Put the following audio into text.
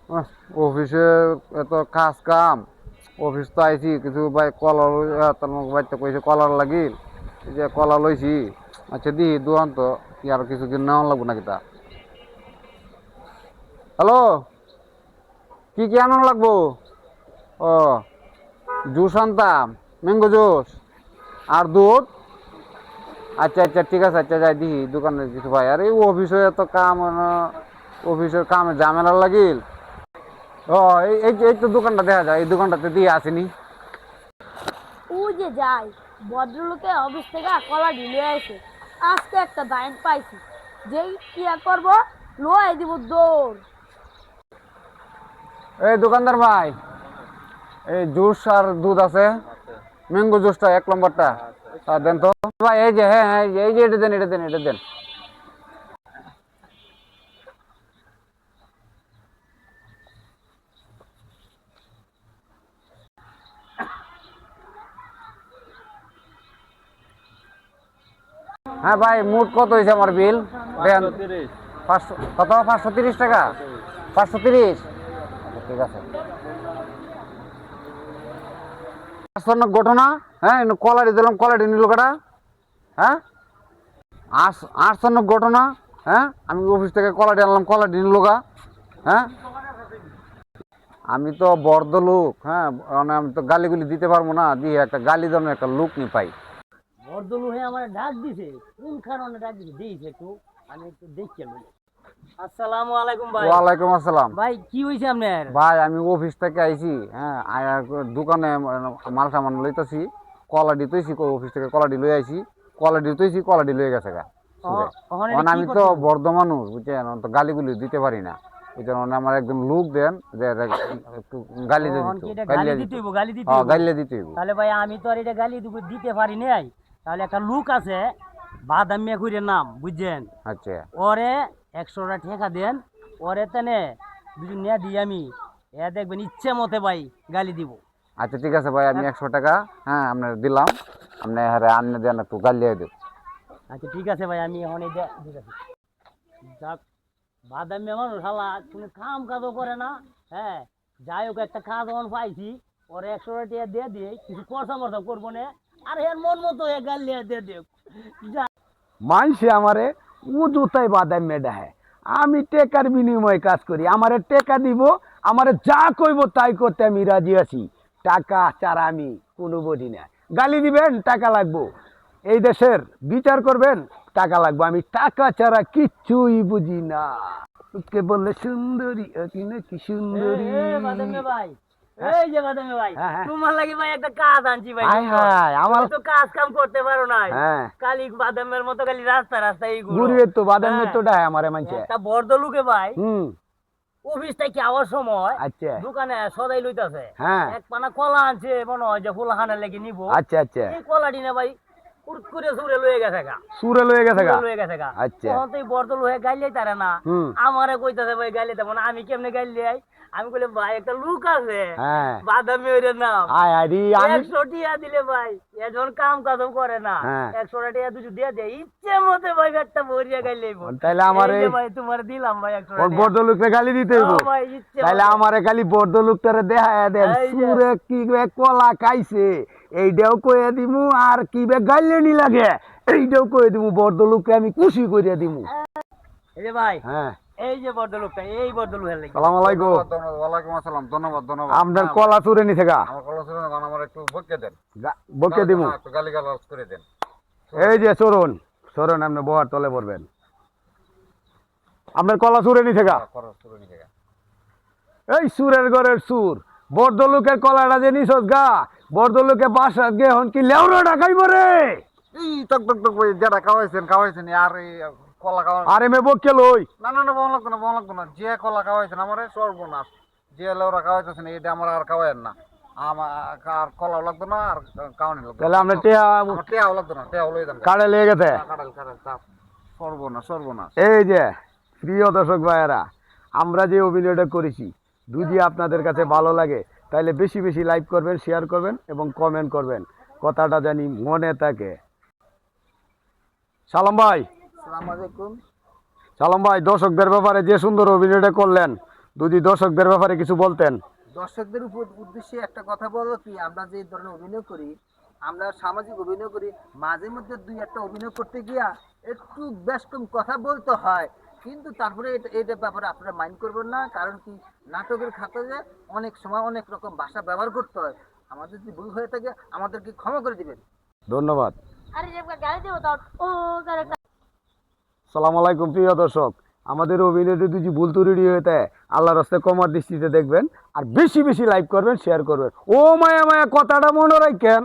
আহ, অফিসে এত কাজ কাম। অফিস তো আইছি কিছু ভাই কলার তোর বাড়িতে কইছে কলার লাগিল, এই যে কলা লইছি। আচ্ছা দি দোকান তো কি আর কিছু কি নেওয়া লাগবো নাকি তা? হ্যালো, কি কি আনানো লাগবো? ও, জুস আনতাম, ম্যাঙ্গো জুস আর দুধ। আচ্ছা আচ্ছা ঠিক আছে, আচ্ছা যাই দিই দোকানে কিছু ভাই। আর এই অফিসে এত কাম অফিসের কামে ঝামেলা লাগিল। ও এই তো দোকানটা দেখা যায়, এই দোকানটাতে দিয়ে আসেনি। ও যে যাই ভদ্রলোকে অফিস থেকে কলা ঢিলে আছে। আজকে একটা দাইন পাইছি, যেই কিয়া করব লোয়াই দিব দৌড়। এই দোকানদার ভাই, এই জুস আর দুধ আছে? ম্যাঙ্গো জুসটা 1 নম্বরটা দেন তো ভাই। এই যে হ্যাঁ হ্যাঁ, এই যে এটা দেন, এটা দেন, এটা দেন। হ্যাঁ ভাই, মোট কত হয়েছে আমার বিল? দেন। 500 কত? 530 টাকা? 530? ঠিক আছে। আশ্চর্য ঘটনা। হ্যাঁ, কলারি দিলাম, কলারি নিল কাটা। হ্যাঁ, আশ্চর্য ঘটনা। হ্যাঁ, আমি অফিস থেকে কলারি আনলাম, কলারি নিল গা। হ্যাঁ, আমি তো বর্দ লোক। হ্যাঁ, মানে আমি তো গালিগুলি দিতে পারবো না, দিয়ে একটা গালি দেওয়ার একটা লোক নি পাই। বরদলু হয়ে আমার ডাক দিছে, কোন কারণে ডাক দিছে দিয়েছে একটু, আমি একটু দেখে লই। আসসালামু আলাইকুম ভাই। ওয়ালাইকুম আসসালাম। ভাই কি হয়েছে আপনার? ভাই আমি অফিস থেকে আইছি। হ্যাঁ, আয়ার দোকানে মাল সামান লইতেছি। কলাডি তৈছি, অফিস থেকে কলাডি লই আইছি। কলাডি তৈছি, কলাডি লয়ে গেছে গা সুরে। ওখানে এটা মানে কি আমি তো করতেছেন? বর্ধ মানুষ বুঝছেন, তো গালিগুলি দিতে পারি না। এই জন্য আমার একদম লুক দেন যে একটু গালি দিয়ে ওখানে দিত, কি এটা গালি গালিয়া দিত। দিতে হইব? গালি দিতে হ্যাঁ, হইব? গালিয়া দিতে হইব। তাহলে ভাই আমি তো আর এটা গালি দিতে পারি নাই। তাহলে একটা লোক আছে বাদামিয়া খুঁড়ের নাম, বুঝছেন? আচ্ছা ওরে 100টা টাকা দেন, ওরে তেনে দুজন নিয়ে দিই আমি। এ দেখবেন ইচ্ছে মতে ভাই গালি দিব। আচ্ছা ঠিক আছে ভাই, আমি 100 টাকা হ্যাঁ আপনার দিলাম। আপনি হ্যাঁ আন্নে দেন, একটু গালিয়া দেব। আচ্ছা ঠিক আছে ভাই, আমি এখন এটা ঠিক আছে। যাক, বাদামি মানুষ শালা কোনো কাম কাজও করে না। হ্যাঁ, যাই হোক একটা কাজ আমার পাইছি। ওরে 100টা টাকা দিয়ে দিয়ে কিছু খরচা মরচা করবো না। আর এর মন মতো এ গাল দিয়ে দিয়ে যা। মানছে আমারে উজুতাই বাদাম ডাহে। আমি টেকার বিনিময়ে কাজ করি, আমারে টেকা দিব, আমারে যা কইব তাই করতে আমি রাজি আছি। টাকা ছাড়া আমি কোনো বুঝি না। গালি দিবেন টাকা লাগবো, এই দেশের বিচার করবেন টাকা লাগবে, আমি টাকা ছাড়া কিচ্ছুই বুঝি না। কে বললে সুন্দরী কি নাকি সুন্দরী। বাদামি ভাই, হ্যাঁ এই যে বাদামি ভাই, হ্যাঁ হ্যাঁ। তোমার লাগি ভাই একটা কাজ আনছি ভাই। হায় হায়, আমার তুমি তো কাজ কাম করতে পারো নাই। হ্যাঁ খালি বাদামের মতো খালি রাস্তা রাস্তা এই ঘুরো। গুড়িয়ে তো বাদাম হ্যাঁ, তো ডাহে আমারে মানছে। একটা বর্দ লুকে ভাই হুম। অফিস থেকে আওয়ার সময় আচ্ছা দোকানে সদাই লইতাছে। হ্যাঁ এক পানা কলা আনছে, মনে হয় যে ফুলহানের লেগে নিব। আচ্ছা আচ্ছা। এই কলাটি না ভাই কুরকুরে সুরে লয়ে গেছে গা। সুরে লয়ে গেছে গা। সুরে লয়ে গেছে গা। আচ্ছা। তখন তো এই বর্দল হয়ে গাইলেই তারে না। হুম। আমারে কইতাছে ভাই গাইলে তেমন, আমি কেমনে গাইলে আই? আমি কইলে ভাই একটা লুক আছে হ্যাঁ বাদামি ওর নাম। আয় আরে আমি 100 টিয়া দিলে ভাই এখন কাম কাজও করে না। হ্যাঁ 100 টিয়া দুটো দিয়ে দে, ইচ্ছে মতে ভাই একটা ভরিয়া গাইলেই বল। তাইলে আমার এই এই যে ভাই তোমার দিলাম ভাই 100 কোন টাকা। বড় লোককে গালি দিতে হইব? ভাই ইচ্ছে তাইলে মতে। আমারে খালি বড় লোকটারে দেখায় দেন এই যে। সুরে কি বে কলা খাইছে এইটাও কইয়া দিমু, আর কি বে গাইলেনি লাগে এইটাও কইয়া দিমু। বড় লোককে আমি খুশি কইরা দিমু। এই যে ভাই, হ্যাঁ এই যে বর্দলোকটা, এই বর্দলোকের লাগি। সালাম আলাইকুম। ধন্যবাদ, ধন্যবাদ, ওয়ালাইকুম আসসালাম। ধন্যবাদ, ধন্যবাদ। আপনার হ্যাঁ, কলা চুরে নিছে গা, আমার কলা শুনে আমার একটু বকে দেন। বকে দিমু। হ্যাঁ, একটু গালি গালাজ করে দেন। এই যে চরণ চরণ, আপনি বহার তলে পড়বেন। আপনার কলা চুরে নিছে গা। খরচ করে নিয়ে গেছে। এই সুরের ঘরের সুর, বড় লোকের কলাটা যে নিছস গা, বড় লোকে বাসা গে হন কি লেউরা ডাকাইব রে। এই টক টক টক করে যেটা খাওয়াইছেন খাওয়াইছেন, আর এই কলা খাওয়াই। আরে মে বকে লই। না না না, ভালো লাগতো না, ভালো লাগতো না। যে কলা খাওয়াইছেন আমার সর্বনাশ। যে লেওরা খাওয়াইতেছেন এটা আমার আর খাওয়াইন না। আমার আর কলাও লাগতো না, আর খাওয়ানি লাগতো না। তাহলে আপনার টেহা আমার টেয়াও লাগতো না, টেয়াও লই দেন। কাড়ে লেগে গেছে। কাটাল কাটাল চাপ। সর্বনাশ, সর্বনাশ। এই যে প্রিয় দর্শক ভাইয়েরা, আমরা যে অভিনয়টা করেছি যদি আপনাদের কাছে ভালো লাগে তাহলে বেশি বেশি লাইক করবেন, শেয়ার করবেন এবং কমেন্ট করবেন, কথাটা জানি মনে থাকে। সালাম ভাই। আসসালামু আলাইকুম। সালাম ভাই, দর্শকদের ব্যাপারে যে সুন্দর অভিনয়টা করলেন যদি দর্শকদের ব্যাপারে কিছু বলতেন। দর্শকদের উপর উদ্দেশ্যে একটা কথা বলো কি, আমরা যে ধরনের অভিনয় করি, আমরা সামাজিক অভিনয় করি, মাঝে মধ্যে দুই একটা অভিনয় করতে গিয়া একটু বেশ কম কথা বলতে হয়, কিন্তু তারপরে এটা ব্যাপারে আপনারা মাইন্ড করবেন না, কারণ কি নাটকের খাতায় অনেক সময় অনেক রকম ভাষা ব্যবহার করতে হয়। আমাদের যদি ভুল হয়ে থাকে আমাদেরকে ক্ষমা করে দিবেন। ধন্যবাদ। আরে রেবকা গালি দেবো তাও ও ক্যারেক্টার। সালাম আলাইকুম প্রিয় দর্শক, আমাদের অভিনয়টি যদি ভুল ত্রুটি হয়ে থাকে আল্লাহর রাস্তায় ক্ষমার দৃষ্টিতে দেখবেন, আর বেশি বেশি লাইক করবেন, শেয়ার করবেন। ও মায়া মায়া কথাটা মনে রাখেন।